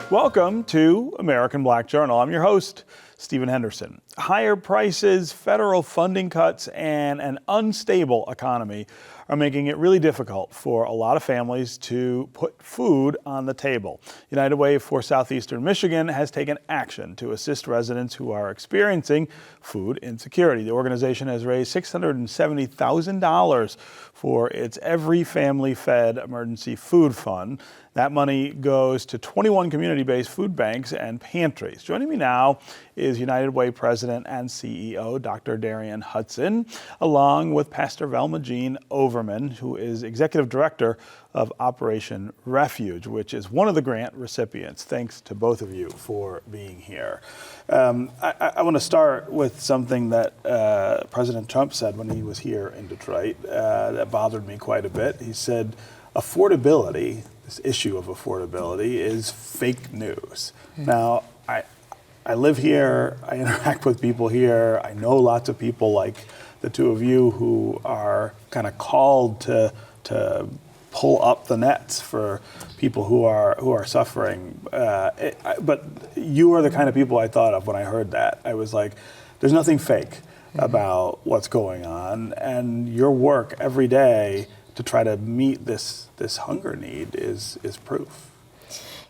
Welcome to American Black Journal. I'm your host, Stephen Henderson. Higher prices, federal funding cuts, and an unstable economy are making it really difficult for a lot of families to put food on the table. United Way for Southeastern Michigan has taken action to assist residents who are experiencing food insecurity. The organization has raised $670,000 for its Every Family Fed Emergency Food Fund. That money goes to 21 community-based food banks and pantries. Joining me now is United Way President and CEO, Dr. Darienne Hudson, along with Pastor Velma Overman, who is Executive Director of Operation Refuge, which is one of the grant recipients. Thanks to both of you for being here. I want to start with something that President Trump said when he was here in Detroit that bothered me quite a bit. He said, affordability, this issue of affordability, is fake news. Now, I live here, I interact with people here, I know lots of people like the two of you who are kind of called to pull up the nets for people who are suffering. But you are the kind of people I thought of when I heard that. I was like, there's nothing fake about what's going on, and your work every day to try to meet this hunger need is proof.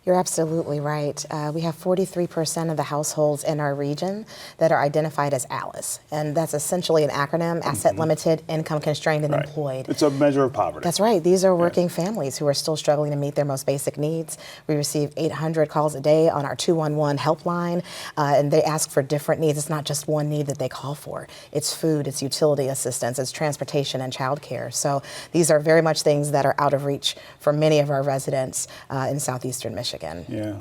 You're absolutely right. We have 43% of the households in our region that are identified as ALICE, and that's essentially an acronym: asset limited, income constrained, and employed. It's a measure of poverty. That's right. These are working families who are still struggling to meet their most basic needs. We receive 800 calls a day on our 211 helpline, and they ask for different needs. It's not just one need that they call for. It's food, it's utility assistance, it's transportation and childcare. So these are very much things that are out of reach for many of our residents in Southeastern Michigan. Yeah.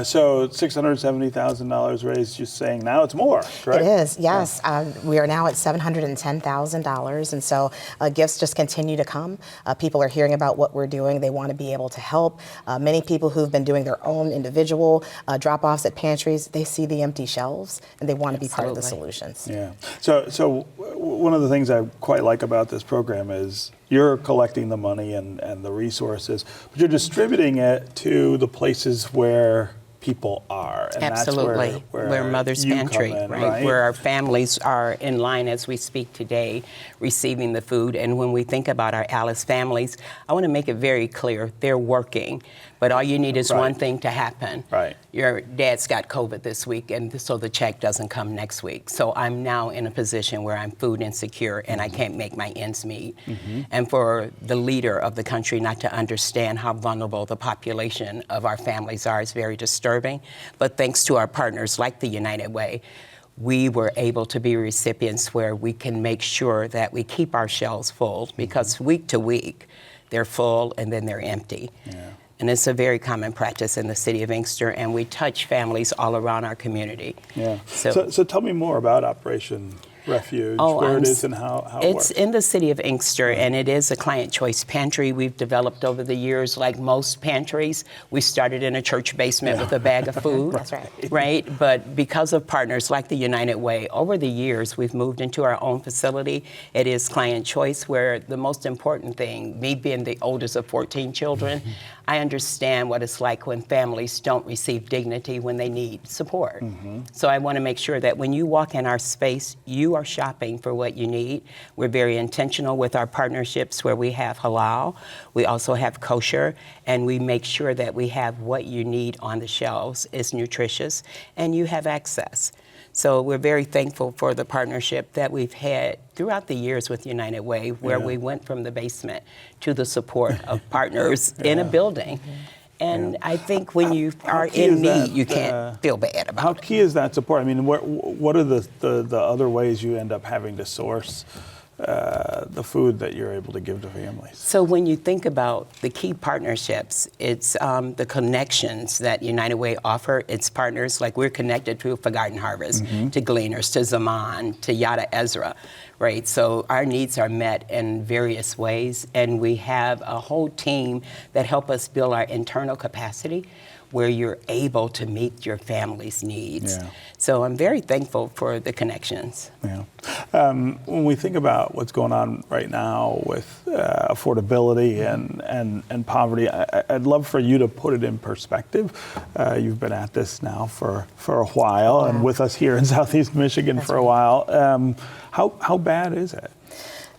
So $670,000 raised, just saying now it's more, correct? It is, yes. Yeah. We are now at $710,000, and so gifts just continue to come. People are hearing about what we're doing. They want to be able to help. Many people who've been doing their own individual drop-offs at pantries, they see the empty shelves, and they want to be part of the solutions. Yeah. So one of the things I quite like about this program is you're collecting the money and the resources, but you're distributing it to the places where people are. And absolutely. That's where we're Mother's Pantry, right? Where our families are in line as we speak today, receiving the food. And when we think about our ALICE families, I want to make it very clear, they're working. But all you need is one thing to happen. Right. Your dad's got COVID this week, and so the check doesn't come next week. So I'm now in a position where I'm food insecure and I can't make my ends meet. And for the leader of the country not to understand how vulnerable the population of our families are is very disturbing. But thanks to our partners like the United Way, we were able to be recipients where we can make sure that we keep our shelves full, because week to week they're full and then they're empty. Yeah. And it's a very common practice in the city of Inkster, and we touch families all around our community. Yeah. So tell me more about Operation Refuge, where it is and how it works. It's in the city of Inkster, and it is a client choice pantry we've developed over the years. Like most pantries, we started in a church basement with a bag of food. That's right. Right? But because of partners like the United Way, over the years, we've moved into our own facility. It is client choice, where the most important thing, me being the oldest of 14 children, I understand what it's like when families don't receive dignity when they need support. So I want to make sure that when you walk in our space, you are shopping for what you need. We're very intentional with our partnerships where we have halal, we also have kosher, and we make sure that we have what you need on the shelves is nutritious and you have access. So we're very thankful for the partnership that we've had throughout the years with United Way, where we went from the basement to the support of partners in a building. And I think when you are in need, you can't feel bad about it. How key is that support? I mean, what are the other ways you end up having to source the food that you're able to give to families? So when you think about the key partnerships, it's the connections that United Way offer its partners. Like we're connected to For Garden Harvest, to Gleaners, to Zaman, to Yada Ezra, right? So our needs are met in various ways, and we have a whole team that help us build our internal capacity. where you're able to meet your family's needs. Yeah. So I'm very thankful for the connections. Yeah. When we think about what's going on right now with affordability and poverty, I'd love for you to put it in perspective. You've been at this now for a while and with us here in Southeast Michigan for a while. How bad is it?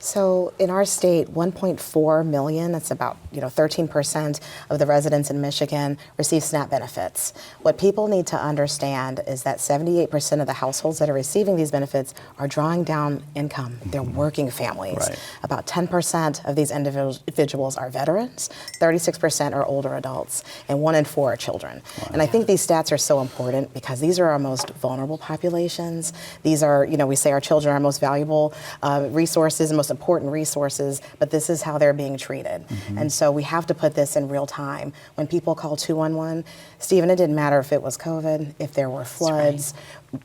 So in our state, 1.4 million, that's about 13% of the residents in Michigan receive SNAP benefits. What people need to understand is that 78% of the households that are receiving these benefits are drawing down income. They're working families. Right. About 10% of these individuals are veterans, 36% are older adults, and 1 in 4 are children. Wow. And I think these stats are so important because these are our most vulnerable populations. These are, we say our children are our most valuable resources and most important resources, but this is how they're being treated. And so we have to put this in real time. When people call 211, Stephen, it didn't matter if it was COVID, if there were floods,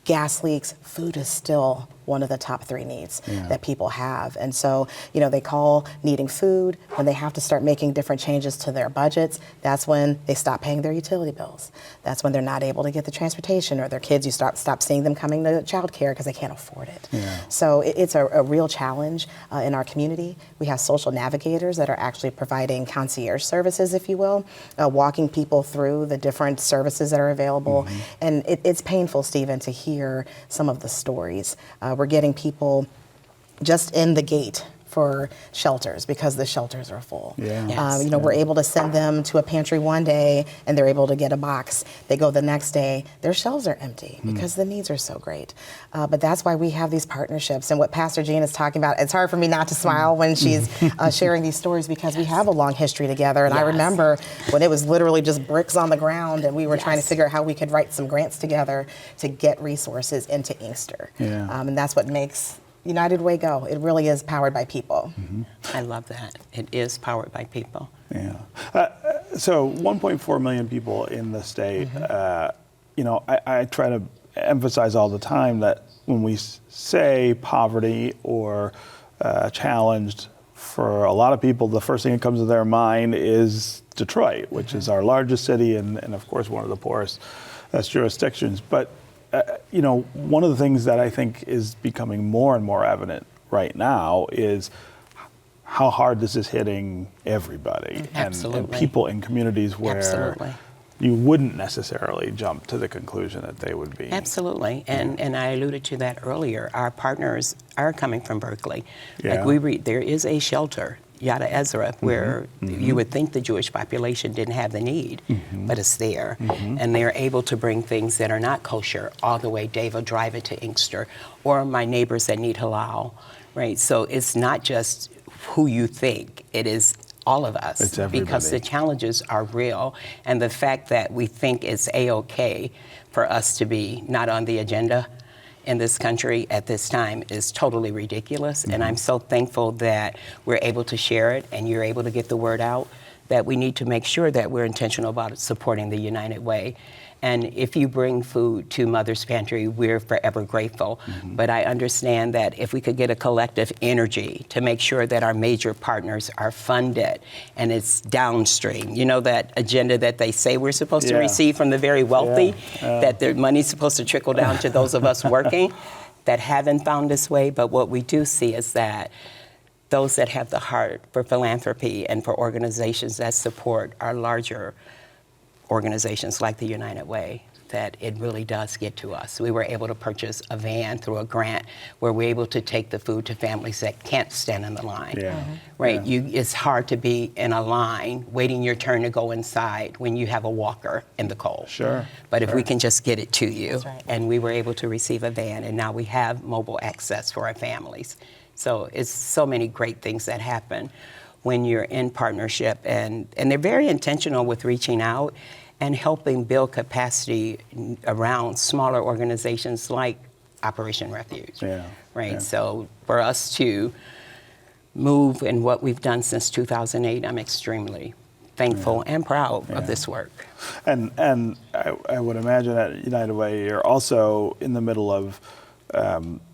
gas leaks, food is still one of the top 3 needs that people have. And so, they call needing food. When they have to start making different changes to their budgets, that's when they stop paying their utility bills. That's when they're not able to get the transportation, or their kids, you stop seeing them coming to childcare because they can't afford it. So it's a real challenge in our community. We have social navigators that are actually providing concierge services, if you will, walking people through the different services that are available. And it's painful, Stephen, to hear some of the stories. We're getting people just in the gate for shelters because the shelters are full. We're able to send them to a pantry one day and they're able to get a box. They go the next day, their shelves are empty because the needs are so great. But that's why we have these partnerships. And what Pastor Jean is talking about, it's hard for me not to smile when she's sharing these stories because we have a long history together. And I remember when it was literally just bricks on the ground and we were trying to figure out how we could write some grants together to get resources into Inkster. And that's what makes United Way go. It really is powered by people. I love that. It is powered by people. So 1.4 million people in the state. I try to emphasize all the time that when we say poverty or challenged, for a lot of people, the first thing that comes to their mind is Detroit, which is our largest city and of course one of the poorest jurisdictions. But one of the things that I think is becoming more and more evident right now is how hard this is hitting everybody and people in communities where you wouldn't necessarily jump to the conclusion that they would be. Absolutely, and I alluded to that earlier. Our partners are coming from Berkeley. Yeah. There is a shelter, Yada Ezra, where you would think the Jewish population didn't have the need, but it's there. And they're able to bring things that are not kosher all the way, Dave, or drive it to Inkster, or my neighbors that need halal, right? So it's not just who you think, it is all of us. It's everybody. Because the challenges are real, and the fact that we think it's A-OK for us to be not on the agenda in this country at this time is totally ridiculous. And I'm so thankful that we're able to share it and you're able to get the word out that we need to make sure that we're intentional about supporting the United Way. And if you bring food to Mother's Pantry, we're forever grateful. But I understand that if we could get a collective energy to make sure that our major partners are funded and it's downstream, that agenda that they say we're supposed to receive from the very wealthy, that their money's supposed to trickle down to those of us working that haven't found this way. But what we do see is that those that have the heart for philanthropy and for organizations that support our larger organizations like the United Way, that it really does get to us. We were able to purchase a van through a grant where we're able to take the food to families that can't stand in the line. Right? It's hard to be in a line waiting your turn to go inside when you have a walker in the cold. But if we can just get it to you, and we were able to receive a van, and now we have mobile access for our families. So it's so many great things that happen when you're in partnership, and they're very intentional with reaching out and helping build capacity around smaller organizations like Operation Refuge. So for us to move in what we've done since 2008, I'm extremely thankful and proud of this work. And I would imagine at United Way, you're also in the middle of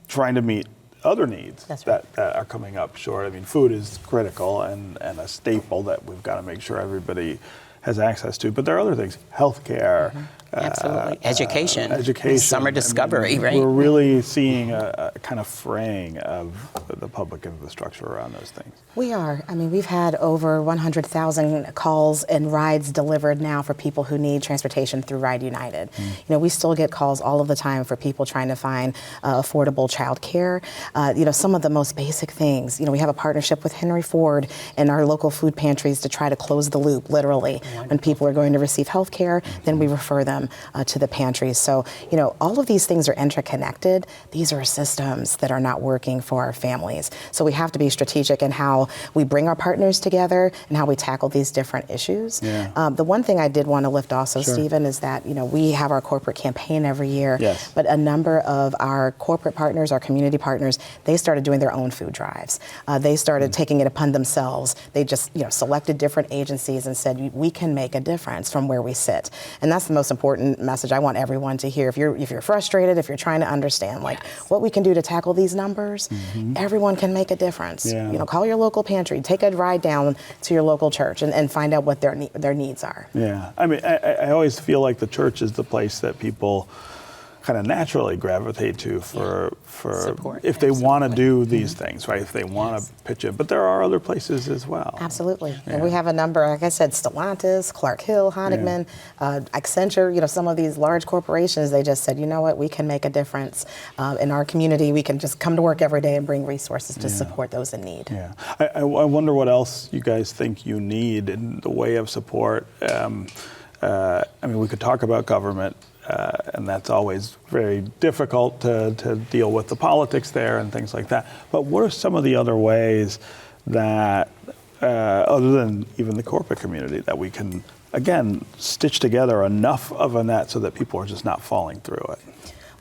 trying to meet other needs that are coming up short. I mean, food is critical and a staple that we've got to make sure everybody has access to. But there are other things, healthcare. Absolutely. Education. Summer I discovery, mean, right? We're really seeing a kind of fraying of the public infrastructure around those things. We are. I mean, we've had over 100,000 calls and rides delivered now for people who need transportation through Ride United. You know, we still get calls all of the time for people trying to find affordable child care. You know, some of the most basic things. You know, we have a partnership with Henry Ford and our local food pantries to try to close the loop, literally. Wonderful. When people are going to receive health care, then we refer them to the pantries. So, you know, all of these things are interconnected. These are systems that are not working for our families. So we have to be strategic in how we bring our partners together and how we tackle these different issues. Yeah. The one thing I did want to lift also, Sure. Stephen, is that, you know, we have our corporate campaign every year, Yes. but a number of our corporate partners, our community partners, they started doing their own food drives. They started taking it upon themselves. They just, you know, selected different agencies and said, we can make a difference from where we sit. And that's the most important message I want everyone to hear. If you're frustrated, if you're trying to understand like what we can do to tackle these numbers, everyone can make a difference. Yeah. You know, call your local pantry, take a ride down to your local church and find out what their needs are. Yeah, I mean, I always feel like the church is the place that people kind of naturally gravitate to for Support, if they want to absolutely. do these things, right? If they want to pitch in, but there are other places as well. Absolutely. And we have a number, like I said, Stellantis, Clark Hill, Honigman, Accenture, you know, some of these large corporations, they just said, you know what, we can make a difference in our community. We can just come to work every day and bring resources to support those in need. Yeah, I wonder what else you guys think you need in the way of support. I mean, we could talk about government. And that's always very difficult to deal with the politics there and things like that. But what are some of the other ways that, other than even the corporate community, that we can, again, stitch together enough of a net so that people are just not falling through it?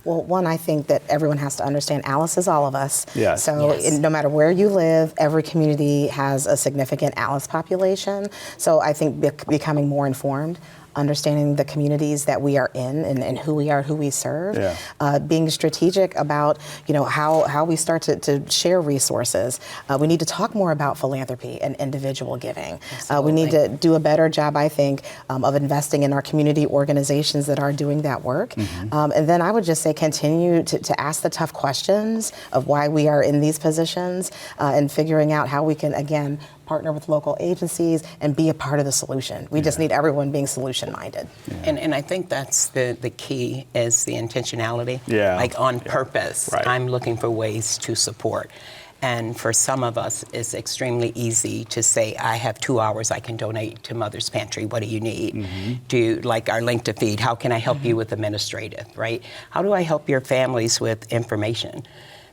Well, one, I think that everyone has to understand Alice is all of us. Yes. So Yes. no matter where you live, every community has a significant Alice population. So I think becoming more informed, understanding the communities that we are in and who we are, who we serve, being strategic about, you know, how we start to share resources. We need to talk more about philanthropy and individual giving. We need to do a better job, I think, of investing in our community organizations that are doing that work. And then I would just say continue to ask the tough questions of why we are in these positions and figuring out how we can, again, partner with local agencies and be a part of the solution. We just need everyone being solution-minded. And I think that's the key is the intentionality. Yeah. Like on purpose, Right. I'm looking for ways to support. And for some of us, it's extremely easy to say, I have 2 hours I can donate to Mother's Pantry. What do you need? Do like our link to feed, how can I help you with administrative, right? How do I help your families with information?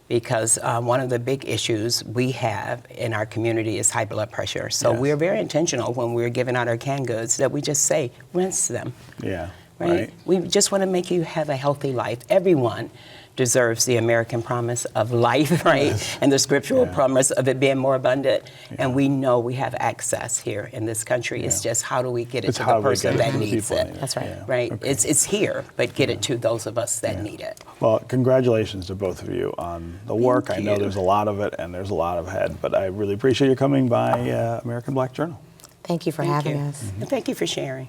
Because one of the big issues we have in our community is high blood pressure. So we're very intentional when we're giving out our canned goods that we just say, rinse them. Yeah, Right? We just want to make you have a healthy life. Everyone deserves the American promise of life, right? And the scriptural promise of it being more abundant. And we know we have access here in this country. It's just how do we get it to the person that needs it? That's right. Right? Okay. It's here, but get it to those of us that need it. Well, congratulations to both of you on the work. Thank I know you. there's a lot of it and there's a lot ahead, but I really appreciate you coming by American Black Journal. Thank you for Thank having you. us. And thank you for sharing.